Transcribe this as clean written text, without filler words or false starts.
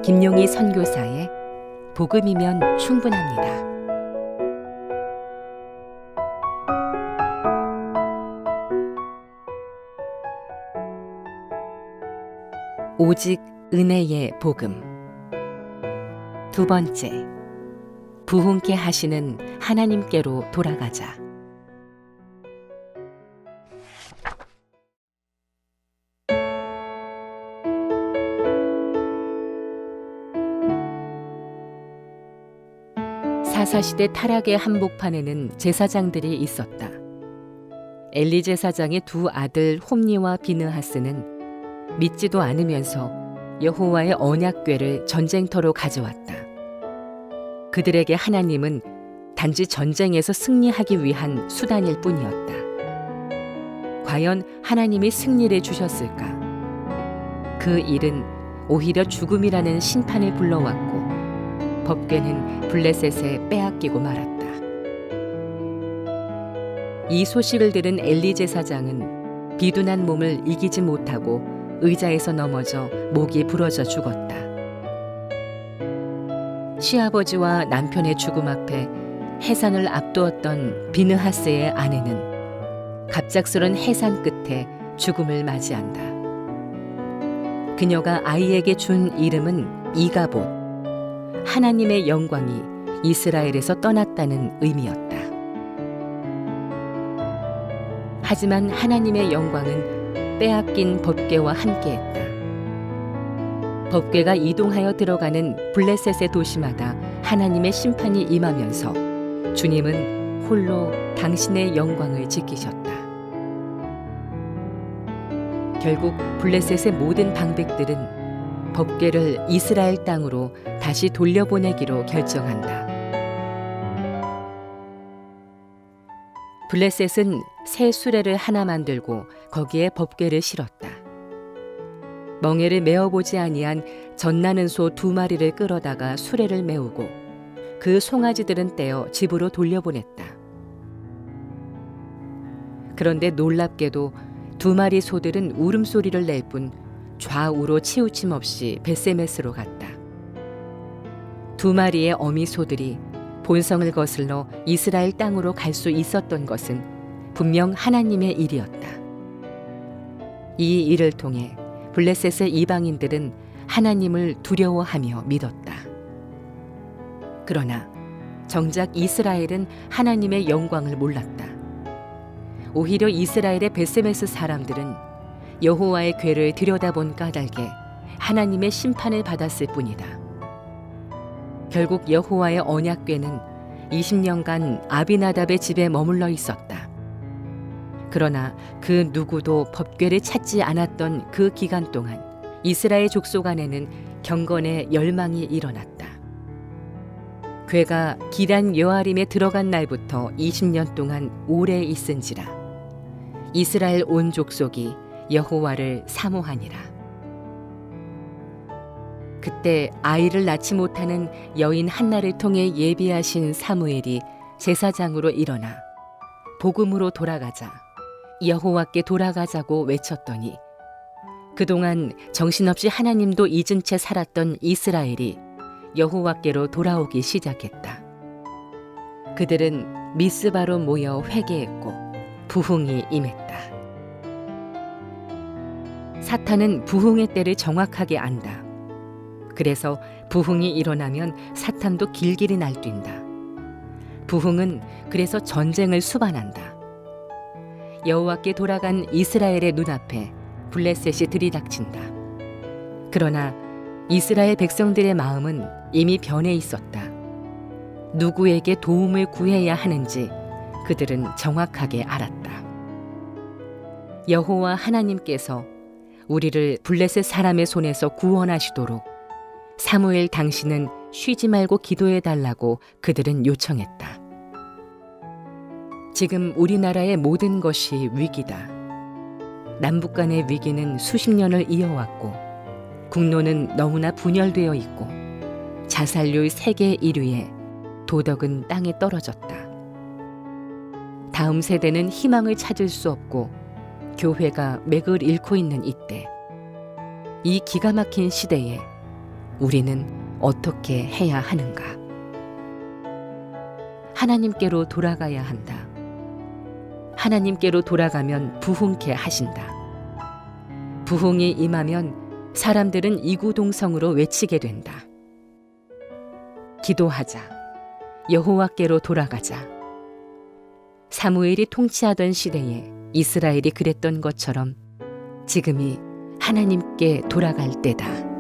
김용희 선교사의 복음이면 충분합니다. 오직 은혜의 복음. 두 번째, 부흥케 하시는 하나님께로 돌아가자. 사사시대 타락의 한복판에는 제사장들이 있었다. 엘리 제사장의 두 아들 홈니와 비느하스는 믿지도 않으면서 여호와의 언약궤를 전쟁터로 가져왔다. 그들에게 하나님은 단지 전쟁에서 승리하기 위한 수단일 뿐이었다. 과연 하나님이 승리를 주셨을까? 그 일은 오히려 죽음이라는 심판을 불러왔고 법궤는 블레셋에 빼앗기고 말았다. 이 소식을 들은 엘리 제사장은 비둔한 몸을 이기지 못하고 의자에서 넘어져 목이 부러져 죽었다. 시아버지와 남편의 죽음 앞에 해산을 앞두었던 비느하스의 아내는 갑작스런 해산 끝에 죽음을 맞이한다. 그녀가 아이에게 준 이름은 이가봇, 하나님의 영광이 이스라엘에서 떠났다는 의미였다. 하지만 하나님의 영광은 빼앗긴 법궤와 함께했다. 법궤가 이동하여 들어가는 블레셋의 도시마다 하나님의 심판이 임하면서 주님은 홀로 당신의 영광을 지키셨다. 결국 블레셋의 모든 방백들은 법궤를 이스라엘 땅으로 다시 돌려보내기로 결정한다. 블레셋은 새 수레를 하나 만들고 거기에 법궤를 실었다. 멍에를 메어보지 아니한 젖나는 소 2마리를 끌어다가 수레를 메우고 그 송아지들은 떼어 집으로 돌려보냈다. 그런데 놀랍게도 2마리 소들은 울음소리를 낼 뿐 좌우로 치우침 없이 벳세메스로 갔다. 2마리의 어미 소들이 본성을 거슬러 이스라엘 땅으로 갈 수 있었던 것은 분명 하나님의 일이었다. 이 일을 통해 블레셋의 이방인들은 하나님을 두려워하며 믿었다. 그러나 정작 이스라엘은 하나님의 영광을 몰랐다. 오히려 이스라엘의 벳세메스 사람들은 여호와의 궤를 들여다본 까닭에 하나님의 심판을 받았을 뿐이다. 결국 여호와의 언약궤는 20년간 아비나답의 집에 머물러 있었다. 그러나 그 누구도 법궤를 찾지 않았던 그 기간 동안 이스라엘 족속 안에는 경건의 열망이 일어났다. 궤가 기란 여아림에 들어간 날부터 20년 동안 오래 있은지라 이스라엘 온 족속이 여호와를 사모하니라. 그때 아이를 낳지 못하는 여인 한나를 통해 예비하신 사무엘이 제사장으로 일어나 복음으로 돌아가자, 여호와께 돌아가자고 외쳤더니 그동안 정신없이 하나님도 잊은 채 살았던 이스라엘이 여호와께로 돌아오기 시작했다. 그들은 미스바로 모여 회개했고 부흥이 임했다. 사탄은 부흥의 때를 정확하게 안다. 그래서 부흥이 일어나면 사탄도 길길이 날뛴다. 부흥은 그래서 전쟁을 수반한다. 여호와께 돌아간 이스라엘의 눈앞에 블레셋이 들이닥친다. 그러나 이스라엘 백성들의 마음은 이미 변해 있었다. 누구에게 도움을 구해야 하는지 그들은 정확하게 알았다. 여호와 하나님께서 우리를 블레셋 사람의 손에서 구원하시도록 사무엘 당신은 쉬지 말고 기도해 달라고 그들은 요청했다. 지금 우리나라의 모든 것이 위기다. 남북 간의 위기는 수십 년을 이어왔고 국론은 너무나 분열되어 있고 자살률 세계 1위에 도덕은 땅에 떨어졌다. 다음 세대는 희망을 찾을 수 없고 교회가 맥을 잃고 있는 이때, 이 기가 막힌 시대에 우리는 어떻게 해야 하는가? 하나님께로 돌아가야 한다. 하나님께로 돌아가면 부흥케 하신다. 부흥이 임하면 사람들은 이구동성으로 외치게 된다. 기도하자. 여호와께로 돌아가자. 사무엘이 통치하던 시대에 이스라엘이 그랬던 것처럼 지금이 하나님께 돌아갈 때다.